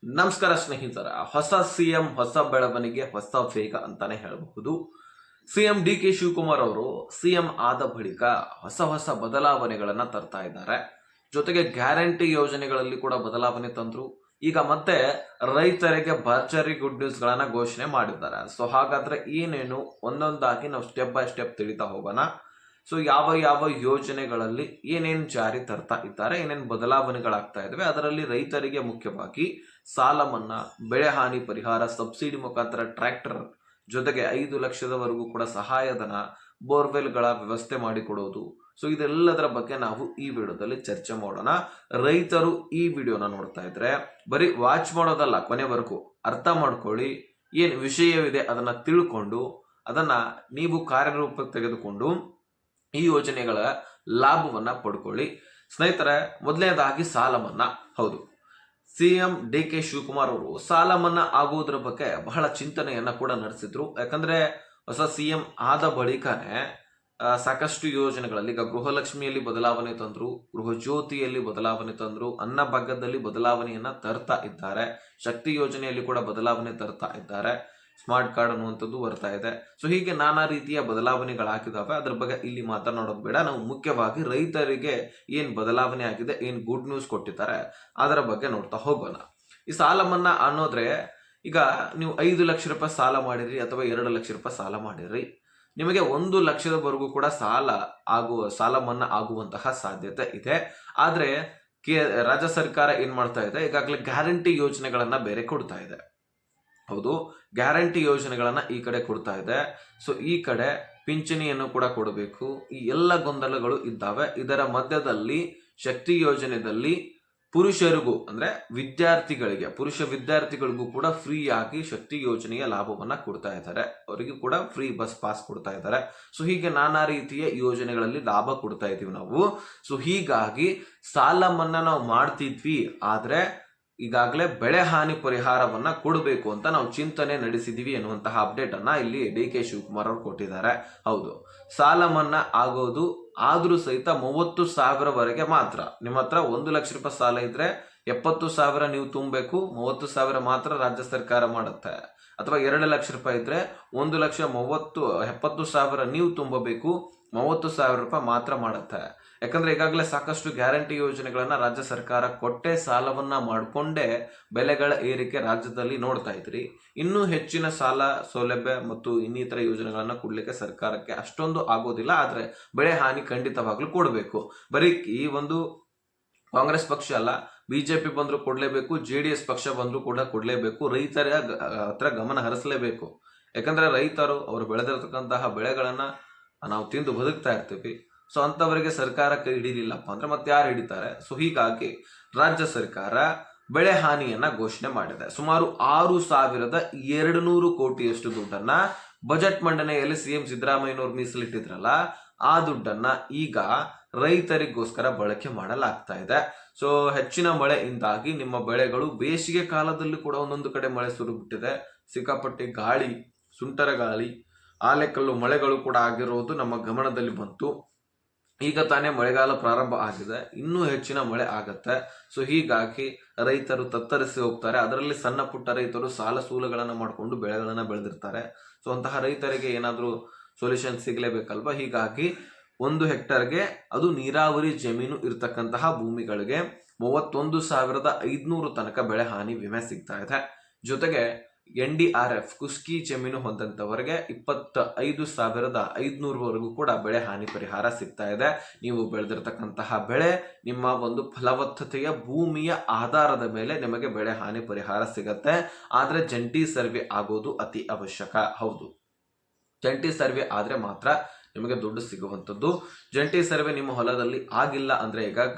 ನಮಸ್ಕಾರ ಸ್ನೇಹಿತರ. ಹೊಸ ಸಿಎಂ, ಹೊಸ ಬೆಳವಣಿಗೆ, ಹೊಸ ವೇಗ ಅಂತಾನೆ ಹೇಳಬಹುದು. ಸಿಎಂ ಡಿ.ಕೆ. ಶಿವಕುಮಾರ್ ಅವರು ಸಿಎಂ ಆದ ಬಳಿಕ ಹೊಸ ಹೊಸ ಬದಲಾವಣೆಗಳನ್ನ ತರ್ತಾ ಇದ್ದಾರೆ. ಜೊತೆಗೆ ಗ್ಯಾರಂಟಿ ಯೋಜನೆಗಳಲ್ಲಿ ಕೂಡ ಬದಲಾವಣೆ ತಂದ್ರು. ಈಗ ಮತ್ತೆ ರೈತರಿಗೆ ಭರ್ಜರಿ ಗುಡ್ ನ್ಯೂಸ್ ಗಳನ್ನ ಘೋಷಣೆ ಮಾಡಿದ್ದಾರೆ. ಸೊ ಹಾಗಾದ್ರೆ ಏನೇನು ಒಂದೊಂದಾಗಿ ನಾವು ಸ್ಟೆಪ್ ಬೈ ಸ್ಟೆಪ್ ತಿಳಿತಾ ಹೋಗೋಣ. ಸೊ ಯಾವ ಯಾವ ಯೋಜನೆಗಳಲ್ಲಿ ಏನೇನು ಜಾರಿ ತರ್ತಾ ಇದ್ದಾರೆ, ಏನೇನು ಬದಲಾವಣೆಗಳಾಗ್ತಾ ಇದಾವೆ, ಅದರಲ್ಲಿ ರೈತರಿಗೆ ಮುಖ್ಯವಾಗಿ ಸಾಲ ಮನ್ನಾ, ಬೆಳೆ ಹಾನಿ ಪರಿಹಾರ, ಸಬ್ಸಿಡಿ ಮುಖಾಂತರ ಟ್ರ್ಯಾಕ್ಟರ್, ಜೊತೆಗೆ 5 ಲಕ್ಷದವರೆಗೂ ಕೂಡ ಸಹಾಯಧನ, ಬೋರ್ವೆಲ್ಗಳ ವ್ಯವಸ್ಥೆ ಮಾಡಿಕೊಡೋದು. ಸೊ ಇದೆಲ್ಲದರ ಬಗ್ಗೆ ನಾವು ಈ ವಿಡಿಯೋದಲ್ಲಿ ಚರ್ಚೆ ಮಾಡೋಣ. ರೈತರು ಈ ವಿಡಿಯೋನ ನೋಡ್ತಾ ಇದ್ರೆ ಬರೀ ವಾಚ್ ಮಾಡೋದಲ್ಲ, ಕೊನೆವರೆಗೂ ಅರ್ಥ ಮಾಡ್ಕೊಳ್ಳಿ. ಏನು ವಿಷಯವಿದೆ ಅದನ್ನ ತಿಳ್ಕೊಂಡು ಅದನ್ನ ನೀವು ಕಾರ್ಯರೂಪಕ್ಕೆ ತೆಗೆದುಕೊಂಡು ಈ ಯೋಜನೆಗಳ ಲಾಭವನ್ನ ಪಡ್ಕೊಳ್ಳಿ. ಸ್ನೇಹಿತರೆ, ಮೊದಲನೇದಾಗಿ ಸಾಲ ಮನ್ನಾ. ಹೌದು, ಸಿಎಂ ಡಿ.ಕೆ. ಶಿವಕುಮಾರ್ ಅವರು ಸಾಲ ಮನ್ನಾ ಆಗುವುದರ ಬಗ್ಗೆ ಬಹಳ ಚಿಂತನೆಯನ್ನ ಕೂಡ ನಡೆಸಿದ್ರು. ಯಾಕಂದ್ರೆ ಹೊಸ ಸಿಎಂ ಆದ ಬಳಿಕನೇ ಸಾಕಷ್ಟು ಯೋಜನೆಗಳಲ್ಲಿ ಈಗ ಗೃಹಲಕ್ಷ್ಮಿಯಲ್ಲಿ ಬದಲಾವಣೆ ತಂದ್ರು, ಗೃಹ ಜ್ಯೋತಿಯಲ್ಲಿ ಬದಲಾವಣೆ ತಂದ್ರು, ಅನ್ನಭಾಗ್ಯದಲ್ಲಿ ಬದಲಾವಣೆಯನ್ನ ತರ್ತಾ ಇದ್ದಾರೆ, ಶಕ್ತಿ ಯೋಜನೆಯಲ್ಲಿ ಕೂಡ ಬದಲಾವಣೆ ತರ್ತಾ ಇದ್ದಾರೆ, ಸ್ಮಾರ್ಟ್ ಕಾರ್ಡ್ ಅನ್ನುವಂಥದ್ದು ಬರ್ತಾ ಇದೆ. ಸೊ ಹೀಗೆ ನಾನಾ ರೀತಿಯ ಬದಲಾವಣೆಗಳಾಗಿದ್ದಾವೆ. ಅದ್ರ ಬಗ್ಗೆ ಇಲ್ಲಿ ಮಾತನಾಡೋದು ಬೇಡ. ನಾವು ಮುಖ್ಯವಾಗಿ ರೈತರಿಗೆ ಏನ್ ಬದಲಾವಣೆ ಆಗಿದೆ, ಏನ್ ಗುಡ್ ನ್ಯೂಸ್ ಕೊಟ್ಟಿದ್ದಾರೆ ಅದರ ಬಗ್ಗೆ ನೋಡ್ತಾ ಹೋಗೋಣ. ಈ ಸಾಲ ಮನ್ನಾ ಅನ್ನೋದ್ರೆ, ಈಗ ನೀವು 5 ಲಕ್ಷ ರೂಪಾಯಿ ಸಾಲ ಮಾಡಿದ್ರಿ ಅಥವಾ 2 ಲಕ್ಷ ರೂಪಾಯಿ ಸಾಲ ಮಾಡಿದ್ರಿ, ನಿಮಗೆ 1 ಲಕ್ಷದವರೆಗೂ ಕೂಡ ಸಾಲ ಮನ್ನಾ ಆಗುವಂತಹ ಸಾಧ್ಯತೆ ಇದೆ. ಆದ್ರೆ ರಾಜ್ಯ ಸರ್ಕಾರ ಏನ್ ಮಾಡ್ತಾ ಇದೆ, ಈಗಾಗಲೇ ಗ್ಯಾರಂಟಿ ಯೋಜನೆಗಳನ್ನ ಬೇರೆ ಕೊಡ್ತಾ ಇದೆ. ಹೌದು, ಗ್ಯಾರಂಟಿ ಯೋಜನೆಗಳನ್ನ ಈ ಕಡೆ ಕೊಡ್ತಾ ಇದೆ. ಸೊ ಈ ಕಡೆ ಪಿಂಚಣಿಯನ್ನು ಕೂಡ ಕೊಡಬೇಕು. ಈ ಎಲ್ಲ ಗೊಂದಲಗಳು ಇದ್ದಾವೆ. ಇದರ ಮಧ್ಯದಲ್ಲಿ ಶಕ್ತಿ ಯೋಜನೆಯಲ್ಲಿ ಪುರುಷರಿಗೂ ಅಂದ್ರೆ ಪುರುಷ ವಿದ್ಯಾರ್ಥಿಗಳಿಗೂ ಕೂಡ ಫ್ರೀ ಆಗಿ ಶಕ್ತಿ ಯೋಜನೆಯ ಲಾಭವನ್ನ ಕೊಡ್ತಾ ಇದ್ದಾರೆ. ಅವರಿಗೂ ಕೂಡ ಫ್ರೀ ಬಸ್ ಪಾಸ್ ಕೊಡ್ತಾ ಇದ್ದಾರೆ. ಸೊ ಹೀಗೆ ನಾನಾ ರೀತಿಯ ಯೋಜನೆಗಳಲ್ಲಿ ಲಾಭ ಕೊಡ್ತಾ ಇದೀವಿ ನಾವು. ಸೊ ಹೀಗಾಗಿ ಸಾಲ ಮನ್ನಾ ನಾವು ಮಾಡ್ತಿದ್ವಿ, ಆದ್ರೆ ಈಗಾಗಲೇ ಬೆಳೆ ಹಾನಿ ಪರಿಹಾರವನ್ನ ಕೊಡಬೇಕು ಅಂತ ನಾವು ಚಿಂತನೆ ನಡೆಸಿದೀವಿ ಎನ್ನುವಂತಹ ಅಪ್ಡೇಟ್ ಅನ್ನ ಇಲ್ಲಿ ಡಿ.ಕೆ. ಶಿವಕುಮಾರ್ ಅವರು ಕೊಟ್ಟಿದ್ದಾರೆ. ಹೌದು, ಸಾಲ ಮನ್ನಾ ಆಗೋದು ಆದ್ರೂ ಸಹಿತ 30,000ವರೆಗೆ ಮಾತ್ರ. ನಿಮ್ಮ ಹತ್ರ 1 ಲಕ್ಷ ರೂಪಾಯಿ ಸಾಲ ಇದ್ರೆ 70,000 ನೀವು ತುಂಬಬೇಕು, 30,000 ಮಾತ್ರ ರಾಜ್ಯ ಸರ್ಕಾರ ಮಾಡುತ್ತೆ. ಅಥವಾ 2 ಲಕ್ಷ ರೂಪಾಯಿ ಇದ್ರೆ 1,70,000 ನೀವು ತುಂಬಬೇಕು, 30,000 ರೂಪಾಯಿ ಮಾತ್ರ ಮಾಡುತ್ತೆ. ಯಾಕಂದ್ರೆ ಈಗಾಗಲೇ ಸಾಕಷ್ಟು ಗ್ಯಾರಂಟಿ ಯೋಜನೆಗಳನ್ನ ರಾಜ್ಯ ಸರ್ಕಾರ ಕೊಟ್ಟೆ ಸಾಲವನ್ನ ಮಾಡಿಕೊಂಡೇ ಬೆಲೆಗಳ ಏರಿಕೆ ರಾಜ್ಯದಲ್ಲಿ ನೋಡ್ತಾ ಇದ್ರಿ. ಇನ್ನೂ ಹೆಚ್ಚಿನ ಸಾಲ ಸೌಲಭ್ಯ ಮತ್ತು ಇನ್ನಿತರ ಯೋಜನೆಗಳನ್ನ ಕೊಡ್ಲಿಕ್ಕೆ ಸರ್ಕಾರಕ್ಕೆ ಅಷ್ಟೊಂದು ಆಗೋದಿಲ್ಲ. ಆದ್ರೆ ಬೆಳೆ ಹಾನಿ ಖಂಡಿತವಾಗ್ಲೂ ಕೊಡಬೇಕು. ಬರೀ ಈ ಒಂದು ಕಾಂಗ್ರೆಸ್ ಪಕ್ಷ ಅಲ್ಲ, ಬಿಜೆಪಿ ಬಂದ್ರು ಕೊಡ್ಲೇಬೇಕು, JDS ಪಕ್ಷ ಬಂದ್ರು ಕೂಡ ಕೊಡ್ಲೇಬೇಕು. ರೈತರ ಹತ್ರ ಗಮನ ಹರಿಸಲೇಬೇಕು. ಯಾಕಂದ್ರೆ ರೈತರು ಅವರು ಬೆಳೆದಿರತಕ್ಕಂತಹ ಬೆಳೆಗಳನ್ನ ನಾವು ತಿಂದು ಬದುಕ್ತಾ ಇರ್ತೀವಿ. ಸೊ ಅಂತವರಿಗೆ ಸರ್ಕಾರ ಕೈ ಹಿಡಿಲಿಲ್ಲಪ್ಪ ಅಂದ್ರೆ ಮತ್ತೆ ಯಾರು ಹಿಡಿತಾರೆ? ಸೊ ಹೀಗಾಗಿ ರಾಜ್ಯ ಸರ್ಕಾರ ಬೆಳೆ ಹಾನಿಯನ್ನ ಘೋಷಣೆ ಮಾಡಿದೆ. ಸುಮಾರು 6,200 ಕೋಟಿಯಷ್ಟು ದುಡ್ಡನ್ನ ಬಜೆಟ್ ಮಂಡನೆಯಲ್ಲಿ ಸಿಎಂ ಸಿದ್ದರಾಮಯ್ಯನವರು ಮೀಸಲಿಟ್ಟಿದ್ರಲ್ಲ, ಆ ದುಡ್ಡನ್ನ ಈಗ ರೈತರಿಗೋಸ್ಕರ ಬಳಕೆ ಮಾಡಲಾಗ್ತಾ ಇದೆ. ಸೊ ಹೆಚ್ಚಿನ ಮಳೆಯಿಂದಾಗಿ ನಿಮ್ಮ ಬೆಳೆಗಳು ಬೇಸಿಗೆ ಕಾಲದಲ್ಲಿ ಕೂಡ ಒಂದೊಂದು ಕಡೆ ಮಳೆ ಸುರಿಬಿಟ್ಟಿದೆ. ಸಿಕ್ಕಾಪಟ್ಟೆ ಗಾಳಿ, ಸುಂಟರ ಗಾಳಿ, ಆಲೆಕಲ್ಲು ಮಳೆಗಳು ಕೂಡ ಆಗಿರೋದು ನಮ್ಮ ಗಮನದಲ್ಲಿ ಬಂತು. ಈಗ ತಾನೇ ಮಳೆಗಾಲ ಪ್ರಾರಂಭ ಆಗಿದೆ, ಇನ್ನೂ ಹೆಚ್ಚಿನ ಮಳೆ ಆಗತ್ತೆ. ಸೊ ಹೀಗಾಗಿ ರೈತರು ತತ್ತರಿಸಿ ಹೋಗ್ತಾರೆ. ಅದರಲ್ಲಿ ಸಣ್ಣ ಪುಟ್ಟ ರೈತರು ಸಾಲ ಸೂಲಗಳನ್ನ ಮಾಡಿಕೊಂಡು ಬೆಳೆಗಳನ್ನ ಬೆಳೆದಿರ್ತಾರೆ. ಸೊ ಅಂತಹ ರೈತರಿಗೆ ಏನಾದ್ರೂ ಸೊಲ್ಯೂಷನ್ ಸಿಗ್ಲೇಬೇಕಲ್ವಾ? ಹೀಗಾಗಿ 1 ಹೆಕ್ಟರ್ಗೆ, ಅದು ನೀರಾವರಿ ಜಮೀನು ಇರ್ತಕ್ಕಂತಹ ಭೂಮಿಗಳಿಗೆ 31,500 ತನಕ ಬೆಳೆ ಹಾನಿ ವಿಮೆ ಸಿಗ್ತಾ ಇದೆ. ಜೊತೆಗೆ NDRF ಕುಸ್ಕಿ ಜಮೀನು ಹೊಂದಂತವರೆಗೆ 25,500ವರೆಗೂ ಕೂಡ ಬೆಳೆ ಹಾನಿ ಪರಿಹಾರ ಸಿಗ್ತಾ ಇದೆ. ನೀವು ಬೆಳೆದಿರ್ತಕ್ಕಂತಹ ಬೆಳೆ ನಿಮ್ಮ ಒಂದು ಫಲವತ್ತತೆಯ ಭೂಮಿಯ ಆಧಾರದ ಮೇಲೆ ನಿಮಗೆ ಬೆಳೆ ಹಾನಿ ಪರಿಹಾರ ಸಿಗತ್ತೆ. ಆದ್ರೆ ಜಂಟಿ ಸರ್ವೆ ಆಗೋದು ಅತಿ ಅವಶ್ಯಕ. ಹೌದು, ಜಂಟಿ ಸರ್ವೆ ಆದ್ರೆ ಮಾತ್ರ ನಿಮಗೆ ದುಡ್ಡು ಸಿಗುವಂಥದ್ದು. ಜಂಟಿ ಸರ್ವೆ ನಿಮ್ಮ ಹೊಲದಲ್ಲಿ ಆಗಿಲ್ಲ ಅಂದ್ರೆ,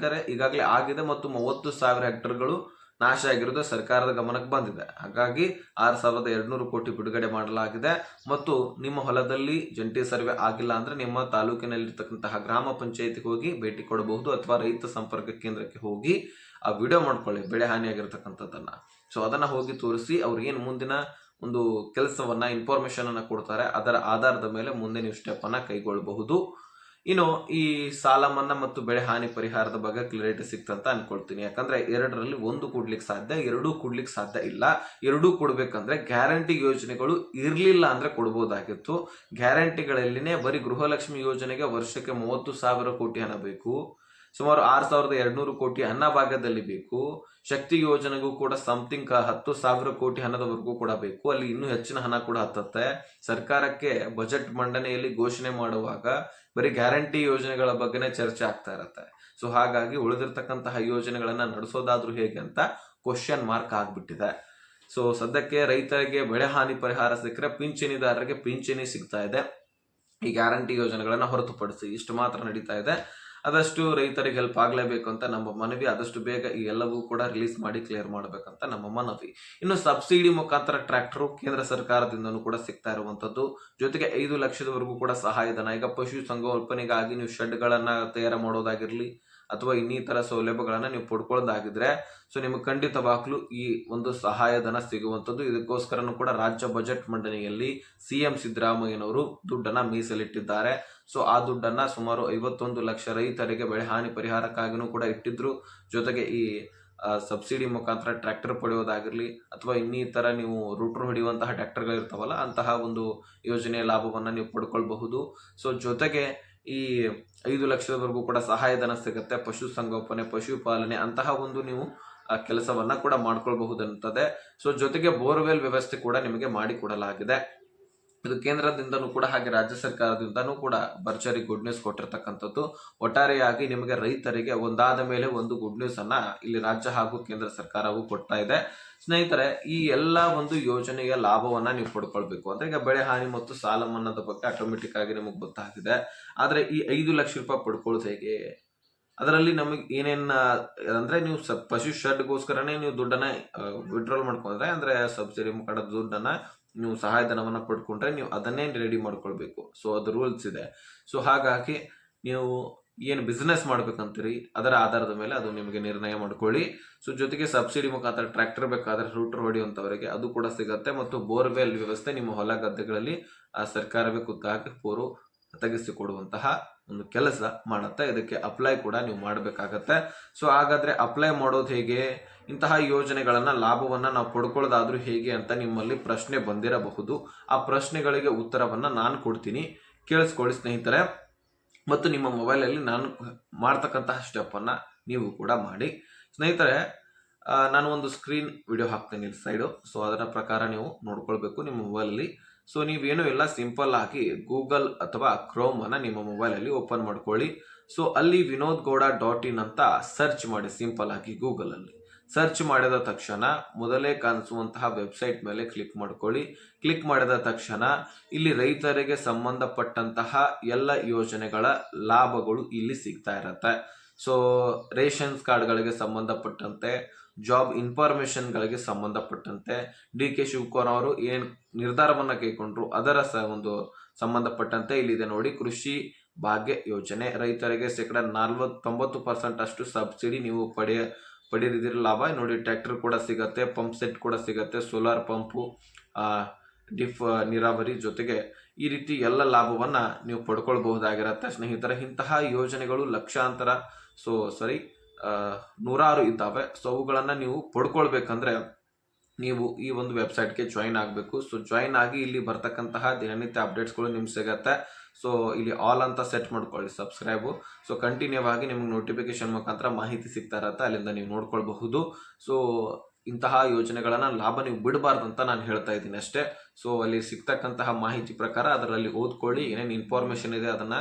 ಈಗಾಗಲೇ ಆಗಿದೆ ಮತ್ತು 30,000 ಹೆಕ್ಟರ್ಗಳು ನಾಶ ಆಗಿರೋದು ಸರ್ಕಾರದ ಗಮನಕ್ಕೆ ಬಂದಿದೆ. ಹಾಗಾಗಿ 6,200 ಕೋಟಿ ಬಿಡುಗಡೆ ಮಾಡಲಾಗಿದೆ. ಮತ್ತು ನಿಮ್ಮ ಹೊಲದಲ್ಲಿ ಜಂಟಿ ಸರ್ವೆ ಆಗಿಲ್ಲ ಅಂದ್ರೆ ನಿಮ್ಮ ತಾಲೂಕಿನಲ್ಲಿರ್ತಕ್ಕಂತಹ ಗ್ರಾಮ ಪಂಚಾಯತಿಗೆ ಹೋಗಿ ಭೇಟಿ ಕೊಡಬಹುದು, ಅಥವಾ ರೈತ ಸಂಪರ್ಕ ಕೇಂದ್ರಕ್ಕೆ ಹೋಗಿ ಆ ವಿಡಿಯೋ ಮಾಡ್ಕೊಳ್ಳಿ ಬೆಳೆ ಹಾನಿಯಾಗಿರ್ತಕ್ಕಂಥದ್ದನ್ನ. ಸೊ ಅದನ್ನ ಹೋಗಿ ತೋರಿಸಿ ಅವ್ರು ಏನು ಮುಂದಿನ ಒಂದು ಕೆಲಸವನ್ನ, ಇನ್ಫಾರ್ಮೇಶನ್ ಅನ್ನ ಕೊಡ್ತಾರೆ. ಅದರ ಆಧಾರದ ಮೇಲೆ ಮುಂದೆ ನೀವು ಸ್ಟೆಪ್ ಅನ್ನ ಕೈಗೊಳ್ಳಬಹುದು. ಇನ್ನು ಈ ಸಾಲ ಮನ್ನಾ ಮತ್ತು ಬೆಳೆ ಹಾನಿ ಪರಿಹಾರದ ಬಗ್ಗೆ ಕ್ಲಿಯರಿಟಿ ಸಿಕ್ತಂತ ಅನ್ಕೊಳ್ತೀನಿ. ಯಾಕಂದ್ರೆ ಎರಡರಲ್ಲಿ ಒಂದು ಕೊಡ್ಲಿಕ್ಕೆ ಸಾಧ್ಯ, ಎರಡೂ ಕೊಡ್ಲಿಕ್ಕೆ ಸಾಧ್ಯ ಇಲ್ಲ. ಎರಡೂ ಕೊಡ್ಬೇಕಂದ್ರೆ ಗ್ಯಾರಂಟಿ ಯೋಜನೆಗಳು ಇರ್ಲಿಲ್ಲ ಅಂದ್ರೆ ಕೊಡ್ಬೋದಾಗಿತ್ತು. ಗ್ಯಾರಂಟಿಗಳಲ್ಲಿನೇ ಬರೀ ಗೃಹಲಕ್ಷ್ಮಿ ಯೋಜನೆಗೆ ವರ್ಷಕ್ಕೆ 30,000 ಕೋಟಿ ಹಣ ಬೇಕು. ಸುಮಾರು 6,200 ಕೋಟಿ ಅನ್ನಭಾಗ್ಯದಲ್ಲಿ ಬೇಕು. ಶಕ್ತಿ ಯೋಜನೆಗೂ ಕೂಡ ಸಮಥಿಂಗ್ 10,000 ಕೋಟಿ ಹಣದವರೆಗೂ ಕೂಡ ಬೇಕು. ಅಲ್ಲಿ ಇನ್ನೂ ಹೆಚ್ಚಿನ ಹಣ ಕೂಡ ಹತ್ತತ್ತೆ. ಸರ್ಕಾರಕ್ಕೆ ಬಜೆಟ್ ಮಂಡನೆಯಲ್ಲಿ ಘೋಷಣೆ ಮಾಡುವಾಗ ಬರೀ ಗ್ಯಾರಂಟಿ ಯೋಜನೆಗಳ ಬಗ್ಗೆನೇ ಚರ್ಚೆ ಆಗ್ತಾ ಇರತ್ತೆ. ಸೊ ಹಾಗಾಗಿ ಉಳಿದಿರ್ತಕ್ಕಂತಹ ಯೋಜನೆಗಳನ್ನ ನಡೆಸೋದಾದ್ರೂ ಹೇಗೆ ಅಂತ ಕ್ವಶನ್ ಮಾರ್ಕ್ ಆಗ್ಬಿಟ್ಟಿದೆ. ಸೊ ಸದ್ಯಕ್ಕೆ ರೈತರಿಗೆ ಬೆಳೆ ಹಾನಿ ಪರಿಹಾರ ಸಿಕ್ಕರೆ ಪಿಂಚಣಿದಾರರಿಗೆ ಪಿಂಚಣಿ ಸಿಗ್ತಾ ಇದೆ. ಈ ಗ್ಯಾರಂಟಿ ಯೋಜನೆಗಳನ್ನ ಹೊರತುಪಡಿಸಿ ಇಷ್ಟು ಮಾತ್ರ ನಡೀತಾ ಇದೆ. ಆದಷ್ಟು ರೈತರಿಗೆ ಹೆಲ್ಪ್ ಆಗಲೇಬೇಕು ಅಂತ ನಮ್ಮ ಮನವಿ. ಆದಷ್ಟು ಬೇಗ ಈ ಎಲ್ಲವೂ ಕೂಡ ರಿಲೀಸ್ ಮಾಡಿ ಕ್ಲಿಯರ್ ಮಾಡಬೇಕಂತ ನಮ್ಮ ಮನವಿ. ಇನ್ನು ಸಬ್ಸಿಡಿ ಮುಖಾಂತರ ಟ್ರ್ಯಾಕ್ಟರ್ ಕೇಂದ್ರ ಸರ್ಕಾರದಿಂದನೂ ಕೂಡ ಸಿಗ್ತಾ ಇರುವಂತದ್ದು. ಜೊತೆಗೆ 5 ಲಕ್ಷದವರೆಗೂ ಕೂಡ ಸಹಾಯಧನ. ಈಗ ಪಶು ಸಂಗೋಪನೆಗಾಗಿ ನೀವು ಶೆಡ್ಗಳನ್ನ ತಯಾರು ಮಾಡೋದಾಗಿರ್ಲಿ ಅಥವಾ ಇನ್ನಿತರ ಸೌಲಭ್ಯಗಳನ್ನ ನೀವು ಪಡ್ಕೊಳ್ಳೋದಾಗಿದ್ರೆ ಸೊ ನಿಮಗೆ ಖಂಡಿತವಾಗ್ಲೂ ಈ ಒಂದು ಸಹಾಯಧನ ಸಿಗುವಂಥದ್ದು. ಇದಕ್ಕೋಸ್ಕರನೂ ಕೂಡ ರಾಜ್ಯ ಬಜೆಟ್ ಮಂಡನೆಯಲ್ಲಿ ಸಿಎಂ ಸಿದ್ದರಾಮಯ್ಯನವರು ದುಡ್ಡನ್ನ ಮೀಸಲಿಟ್ಟಿದ್ದಾರೆ. ಸೊ ಆ ದುಡ್ಡನ್ನ ಸುಮಾರು 51 ಲಕ್ಷ ರೈತರಿಗೆ ಬೆಳೆ ಹಾನಿ ಪರಿಹಾರಕ್ಕಾಗಿನೂ ಕೂಡ ಇಟ್ಟಿದ್ರು. ಜೊತೆಗೆ ಈ ಸಬ್ಸಿಡಿ ಮುಖಾಂತರ ಟ್ರ್ಯಾಕ್ಟರ್ ಪಡೆಯೋದಾಗಿರ್ಲಿ ಅಥವಾ ಇನ್ನಿತರ ನೀವು ರೂಟ್ರ್ ಹೊಡೆಯುವಂತಹ ಟ್ರ್ಯಾಕ್ಟರ್ಗಳಿರ್ತಾವಲ್ಲ ಅಂತಹ ಒಂದು ಯೋಜನೆಯ ಲಾಭವನ್ನ ನೀವು ಪಡ್ಕೊಳ್ಬಹುದು. ಸೊ ಜೊತೆಗೆ ಈ 5 ಲಕ್ಷದವರೆಗೂ ಕೂಡ ಸಹಾಯಧನ ಸಿಗುತ್ತೆ. ಪಶು ಸಂಗೋಪನೆ, ಪಶುಪಾಲನೆ ಅಂತಹ ಒಂದು ನೀವು ಕೆಲಸವನ್ನ ಕೂಡ ಮಾಡ್ಕೊಳ್ಬಹುದಂತದೆ. ಸೊ ಜೊತೆಗೆ ಬೋರ್ವೆಲ್ ವ್ಯವಸ್ಥೆ ಕೂಡ ನಿಮಗೆ ಮಾಡಿಕೊಡಲಾಗಿದೆ. ಇದು ಕೇಂದ್ರದಿಂದನೂ ಕೂಡ ಹಾಗೆ ರಾಜ್ಯ ಸರ್ಕಾರದಿಂದನೂ ಕೂಡ ಭರ್ಜರಿ ಗುಡ್ ನ್ಯೂಸ್ ಕೊಟ್ಟಿರ್ತಕ್ಕಂಥದ್ದು. ಒಟ್ಟಾರೆಯಾಗಿ ನಿಮಗೆ ರೈತರಿಗೆ ಒಂದಾದ ಮೇಲೆ ಒಂದು ಗುಡ್ ನ್ಯೂಸ್ ಅನ್ನ ಇಲ್ಲಿ ರಾಜ್ಯ ಹಾಗೂ ಕೇಂದ್ರ ಸರ್ಕಾರವು ಕೊಡ್ತಾ ಇದೆ. ಸ್ನೇಹಿತರೆ, ಈ ಎಲ್ಲ ಒಂದು ಯೋಜನೆಯ ಲಾಭವನ್ನ ನೀವು ಪಡ್ಕೊಳ್ಬೇಕು ಅಂದ್ರೆ ಈಗ ಬೆಳೆ ಹಾನಿ ಮತ್ತು ಸಾಲ ಮನ್ನಾದ ಬಗ್ಗೆ ಆಟೋಮೆಟಿಕ್ ಆಗಿ ನಿಮಗೆ ಗೊತ್ತಾಗಿದೆ. ಆದ್ರೆ ಈ 5 ಲಕ್ಷ ರೂಪಾಯಿ ಪಡ್ಕೊಳ್ಳೋದು ಹೇಗೆ? ಅದರಲ್ಲಿ ನಮಗೆ ಏನೇನ್ ಅಂದ್ರೆ ನೀವು ಪಶು ಶೆಡ್ಗೋಸ್ಕರನೇ ನೀವು ದುಡ್ಡನ್ನ ವಿಡ್ರಾಲ್ ಮಾಡ್ಕೊಂಡ್ರೆ ಅಂದ್ರೆ ಸಬ್ಸಿಡಿ ಮುಖಾಂತರ ದುಡ್ಡನ್ನ ನೀವು ಸಹಾಯಧನವನ್ನ ಪಡ್ಕೊಂಡ್ರೆ ನೀವು ಅದನ್ನೇ ರೆಡಿ ಮಾಡ್ಕೊಳ್ಬೇಕು. ಸೊ ಅದು ರೂಲ್ಸ್ ಇದೆ. ಸೊ ಹಾಗಾಗಿ ನೀವು ಏನು ಬಿಸ್ನೆಸ್ ಮಾಡ್ಬೇಕಂತೀರಿ ಅದರ ಆಧಾರದ ಮೇಲೆ ಅದು ನಿಮಗೆ ನಿರ್ಣಯ ಮಾಡ್ಕೊಳ್ಳಿ. ಸೊ ಜೊತೆಗೆ ಸಬ್ಸಿಡಿ ಮುಖಾಂತರ ಟ್ರ್ಯಾಕ್ಟರ್ ಬೇಕಾದ್ರೆ ರೂಟರ್ ಹೊಡೆಯುವಂತವರಿಗೆ ಅದು ಕೂಡ ಸಿಗುತ್ತೆ. ಮತ್ತು ಬೋರ್ವೆಲ್ ವ್ಯವಸ್ಥೆ ನಿಮ್ಮ ಹೊಲ ಗದ್ದೆಗಳಲ್ಲಿ ಸರ್ಕಾರವೇ ಖುದ್ದಾಗಿ ಒದಗಿಸಿಕೊಡುವಂತಹ ಒಂದು ಕೆಲಸ ಮಾಡುತ್ತೆ. ಇದಕ್ಕೆ ಅಪ್ಲೈ ಕೂಡ ನೀವು ಮಾಡಬೇಕಾಗತ್ತೆ. ಸೊ ಹಾಗಾದ್ರೆ ಅಪ್ಲೈ ಮಾಡೋದು ಹೇಗೆ? ಇಂತಹ ಯೋಜನೆಗಳನ್ನ ಲಾಭವನ್ನ ನಾವು ಪಡ್ಕೊಳ್ಳೋದಾದ್ರೂ ಹೇಗೆ ಅಂತ ನಿಮ್ಮಲ್ಲಿ ಪ್ರಶ್ನೆ ಬಂದಿರಬಹುದು. ಆ ಪ್ರಶ್ನೆಗಳಿಗೆ ಉತ್ತರವನ್ನ ನಾನು ಕೊಡ್ತೀನಿ, ಕೇಳಿಸ್ಕೊಳ್ಳಿ ಸ್ನೇಹಿತರೆ. ಮತ್ತು ನಿಮ್ಮ ಮೊಬೈಲಲ್ಲಿ ನಾನು ಮಾಡ್ತಕ್ಕಂತಹ ಸ್ಟೆಪ್ ಅನ್ನ ನೀವು ಕೂಡ ಮಾಡಿ. ಸ್ನೇಹಿತರೆ, ನಾನು ಒಂದು ಸ್ಕ್ರೀನ್ ವಿಡಿಯೋ ಹಾಕ್ತೇನೆ ಇಲ್ಲಿ ಸೈಡು. ಸೊ ಅದರ ಪ್ರಕಾರ ನೀವು ನೋಡ್ಕೊಳ್ಬೇಕು ನಿಮ್ಮ ಮೊಬೈಲಲ್ಲಿ. ಸೊ ನೀವೇನು ಇಲ್ಲ, ಸಿಂಪಲ್ ಆಗಿ ಗೂಗಲ್ ಅಥವಾ ಕ್ರೋಮ್ ಅನ್ನ ನಿಮ್ಮ ಮೊಬೈಲಲ್ಲಿ ಓಪನ್ ಮಾಡ್ಕೊಳ್ಳಿ. ಸೊ ಅಲ್ಲಿ vinodgowda.in ಅಂತ ಸರ್ಚ್ ಮಾಡಿ. ಸಿಂಪಲ್ ಆಗಿ ಗೂಗಲ್ ಅಲ್ಲಿ ಸರ್ಚ್ ಮಾಡಿದ ತಕ್ಷಣ ಮೊದಲೇ ಕಾಣಿಸುವಂತಹ ವೆಬ್ಸೈಟ್ ಮೇಲೆ ಕ್ಲಿಕ್ ಮಾಡ್ಕೊಳ್ಳಿ. ಕ್ಲಿಕ್ ಮಾಡಿದ ತಕ್ಷಣ ಇಲ್ಲಿ ರೈತರಿಗೆ ಸಂಬಂಧಪಟ್ಟಂತಹ ಎಲ್ಲ ಯೋಜನೆಗಳ ಲಾಭಗಳು ಇಲ್ಲಿ ಸಿಗ್ತಾ ಇರತ್ತೆ. ಸೊ ರೇಷನ್ಸ್ ಕಾರ್ಡ್ಗಳಿಗೆ ಸಂಬಂಧಪಟ್ಟಂತೆ, ಜಾಬ್ ಇನ್ಫಾರ್ಮೇಶನ್ಗಳಿಗೆ ಸಂಬಂಧಪಟ್ಟಂತೆ, ಡಿ.ಕೆ. ಶಿವಕುಮಾರ್ ಅವರು ಏನ್ ನಿರ್ಧಾರವನ್ನ ಕೈಗೊಂಡ್ರು ಅದರ ಒಂದು ಸಂಬಂಧಪಟ್ಟಂತೆ ಇಲ್ಲಿದೆ ನೋಡಿ. ಕೃಷಿ ಭಾಗ್ಯ ಯೋಜನೆ ರೈತರಿಗೆ 90% ಅಷ್ಟು ಸಬ್ಸಿಡಿ ನೀವು ಪಡೆದಿದ್ದೀರಿ ಲಾಭ ನೋಡಿ. ಟ್ರ್ಯಾಕ್ಟರ್ ಕೂಡ ಸಿಗತ್ತೆ, ಪಂಪ್ ಸೆಟ್ ಕೂಡ ಸಿಗತ್ತೆ, ಸೋಲಾರ್ ಪಂಪು, ಡಿಫ್ ನೀರಾವರಿ, ಜೊತೆಗೆ ಈ ರೀತಿ ಎಲ್ಲ ಲಾಭವನ್ನ ನೀವು ಪಡ್ಕೊಳ್ಬಹುದಾಗಿರತ್ತೆ ಸ್ನೇಹಿತರೆ. ಇಂತಹ ಯೋಜನೆಗಳು ಲಕ್ಷಾಂತರ ನೂರಾರು ಇದ್ದಾವೆ. ಸೊ ಅವುಗಳನ್ನ ನೀವು ಪಡ್ಕೊಳ್ಬೇಕಂದ್ರೆ ನೀವು ಈ ಒಂದು ವೆಬ್ಸೈಟ್ಗೆ ಜಾಯಿನ್ ಆಗಬೇಕು. ಸೊ ಜಾಯಿನ್ ಆಗಿ ಇಲ್ಲಿ ಬರ್ತಕ್ಕಂತಹ ದಿನನಿತ್ಯ ಅಪ್ಡೇಟ್ಸ್ಗಳು ನಿಮ್ಗೆ ಸಿಗತ್ತೆ. ಸೊ ಇಲ್ಲಿ ಆಲ್ ಅಂತ ಸೆಟ್ ಮಾಡ್ಕೊಳ್ಳಿ, ಸಬ್ಸ್ಕ್ರೈಬು. ಸೊ ಕಂಟಿನ್ಯೂ ಆಗಿ ನಿಮ್ಗೆ ನೋಟಿಫಿಕೇಶನ್ ಮುಖಾಂತರ ಮಾಹಿತಿ ಸಿಗ್ತಾ ಇರತ್ತೆ, ಅಲ್ಲಿಂದ ನೀವು ನೋಡ್ಕೊಳ್ಬಹುದು. ಸೊ ಇಂತಹ ಯೋಜನೆಗಳನ್ನ ಲಾಭ ನೀವು ಬಿಡಬಾರ್ದು ಅಂತ ನಾನು ಹೇಳ್ತಾ ಇದ್ದೀನಿ ಅಷ್ಟೇ. ಸೊ ಅಲ್ಲಿ ಸಿಗ್ತಕ್ಕಂತಹ ಮಾಹಿತಿ ಪ್ರಕಾರ ಅದರಲ್ಲಿ ಓದ್ಕೊಳ್ಳಿ. ಏನೇನು ಇನ್ಫಾರ್ಮೇಶನ್ ಇದೆ ಅದನ್ನ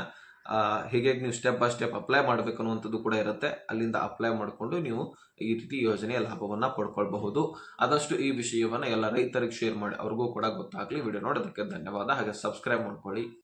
ಹೇಗೆ ನೀವು ಸ್ಟೆಪ್ ಬೈ ಸ್ಟೆಪ್ ಅಪ್ಲೈ ಮಾಡಬೇಕು ಅನ್ನುವಂಥದ್ದು ಕೂಡ ಇರುತ್ತೆ. ಅಲ್ಲಿಂದ ಅಪ್ಲೈ ಮಾಡಿಕೊಂಡು ನೀವು ಈ ರೀತಿ ಯೋಜನೆಯ ಲಾಭವನ್ನ ಪಡ್ಕೊಳ್ಬಹುದು. ಆದಷ್ಟು ಈ ವಿಷಯವನ್ನ ಎಲ್ಲ ರೈತರಿಗೆ ಶೇರ್ ಮಾಡಿ, ಅವ್ರಿಗೂ ಕೂಡ ಗೊತ್ತಾಗ್ಲಿ. ವಿಡಿಯೋ ನೋಡೋದಕ್ಕೆ ಧನ್ಯವಾದ. ಹಾಗೆ ಸಬ್ಸ್ಕ್ರೈಬ್ ಮಾಡ್ಕೊಳ್ಳಿ.